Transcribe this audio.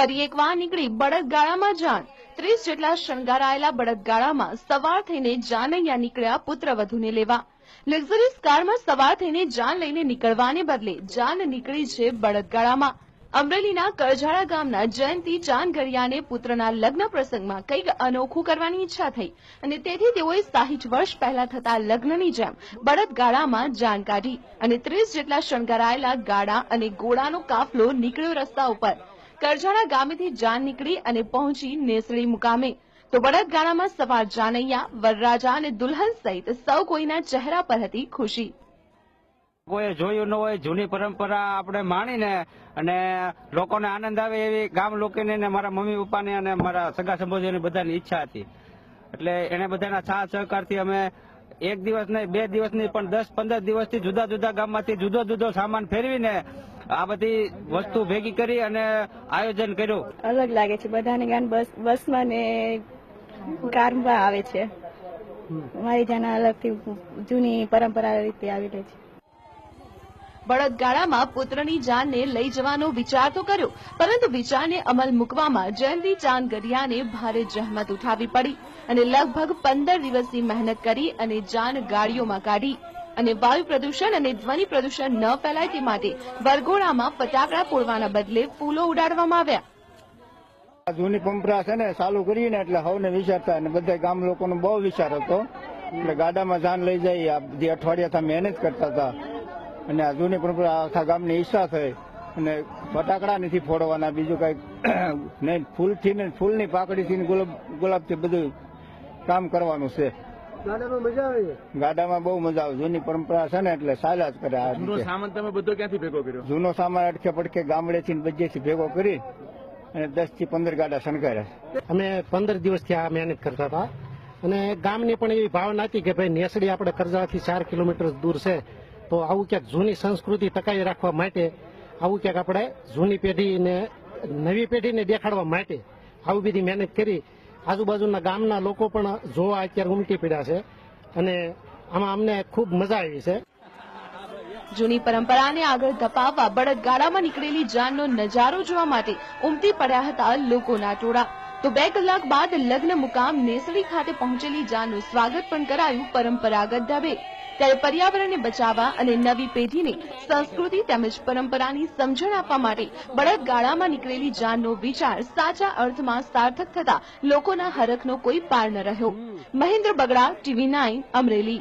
ફરી એકવાર નીકળી બળદગાડામાં જાન। 30 જેટલા શણગારાયેલા બળદગાડામાં સવાર થઈને જાનૈયા નીકળ્યા પુત્રવધૂને લેવા। લક્ઝરીઝ કારમાં સવાર થઈને જાન લઈને નીકળવાને બદલે જાન નીકળી છે બળદગાડામાં। અમરેલીના કરજાળા ગામના જયંતિ ચાંદગરિયાને પુત્રના લગ્ન પ્રસંગમાં કંઈક અનોખું કરવાની ઈચ્છા થઈ અને તેથી તેઓએ 60 વર્ષ પહેલા થતા લગ્નની જેમ બળદગાડામાં જાન કાઢી અને 30 જેટલા શણગારાયેલા ગાડા અને ઘોડાનો કાફલો નીકળ્યો રસ્તા ઉપર। કરજાળા ગામેથી જાન નીકળી અને પહોંચી નેસડી મુકામે તો બળદગાડામાં સવાર જાનૈયા, વરરાજા અને દુલ્હન સહિત સૌ કોઈના ચહેરા પર હતી ખુશી। કોઈ જોયું ન હોય જૂની પરંપરા આપણે માણીને અને લોકોને આનંદ આવે એવી ગામ લોકોને મારા મમ્મી પપ્પાને અને મારા સગા સંબંધીઓની બધાની ઈચ્છા હતી। એટલે એને બધાના સાથ સહકારથી અમે એક દિવસ નહીં, 2 દિવસ નહીં, પણ 10-15 દિવસથી જુદા જુદા ગામમાંથી જુદો જુદો સામાન ફેરવીને આ બધી વસ્તુ ભેગી કરી અને આયોજન કર્યું। અલગ લાગે છે, બધાને ગાન બસમાં ને કારમાં આવે છે। મારી જાના અલગથી જૂની પરંપરા રીતે આવેલી છે। બળદગાડામાં પુત્રની જાનને લઈ જવાનો વિચાર તો કર્યો, પરંતુ વિચારને અમલ મૂકવામાં જયંતિ ચાંદગરિયાને ભારે જહેમત ઉઠાવવી પડી અને લગભગ 15 દિવસની મહેનત કરી અને જાન ગાડીઓમાં કાઢી અને વાયુ પ્રદૂષણ અને ધ્વનિ પ્રદૂષણ ન ફેલાય તે માટે વરઘોડામાં ફટાકડા ફોડવાના બદલે ફૂલો ઉડાડવામાં આવ્યા। જૂની પરંપરા છે ને ચાલુ કરીને એટલે સૌને વિચારતા અને બધા ગામ લોકોનો બહુ વિચાર હતો એટલે ગાડામાં જાન લઈ જઈ આ બધી અઠવાડિયાથી મહેનત કરતા હતા અને આ જૂની પરંપરા આખા ગામની ઈચ્છા થઈ અને ફટાકડા નથી ફોડવાના, બીજું કઈ નહીં, ફૂલથી ને ફૂલની પાકડીથી ગુલાબથી બધું કામ કરવાનું છે। ગાડામાં મજા આવે? ગાડામાં બહુ મજા આવે, જૂની પરંપરા છે ને એટલે ચાલ્યા જ કરે। આ જૂનો સામાન તમે બધો ક્યાંથી ભેગો કર્યો? જૂનો સામાન અડકે પડકે ગામડેથી બધેથી ભેગો કરી અને 10 થી 15 ગાડા શણગાર્યા। અમે 15 દિવસથી આ મહેનત કરતા હતા અને ગામની પણ એવી ભાવના હતી કે ભાઈ નેસડી આપણે કરજાથી 4 કિલોમીટર દૂર છે, તો આવું ક્યાંક જૂની સંસ્કૃતિ ટકાવી રાખવા માટે આવું ક્યાંક આપણે જૂની પેઢીને નવી પેઢીને દેખાડવા માટે આવી બધી મહેનત કરી। આજુબાજુના ગામના લોકો પણ જોવા અત્યારે ઉમટી પડ્યા છે અને આમાં અમને ખૂબ મજા આવી છે। જૂની પરંપરાને આગળ ધપાવવા બળદગાડામાં નીકળેલી જાનનો નજારો જોવા માટે ઉમટી પડ્યા હતા લોકોના ટોળા। તો 2 કલાક બાદ લગ્ન મુકામ નેસડી ખાતે પહોંચેલી જાનનું સ્વાગત પણ કરાયું પરંપરાગત ઢબે। ત્યારે પર્યાવરણને બચાવવા અને નવી પેઢીને સંસ્કૃતિ તેમજ પરંપરાની સમજણ આપવા માટે બળદગાડામાં નીકળેલી જાનનો વિચાર સાચા અર્થમાં સાર્થક થતા લોકોના હરખનો કોઈ પાર ન રહ્યો। મહેન્દ્ર બગડા, TV9 અમરેલી।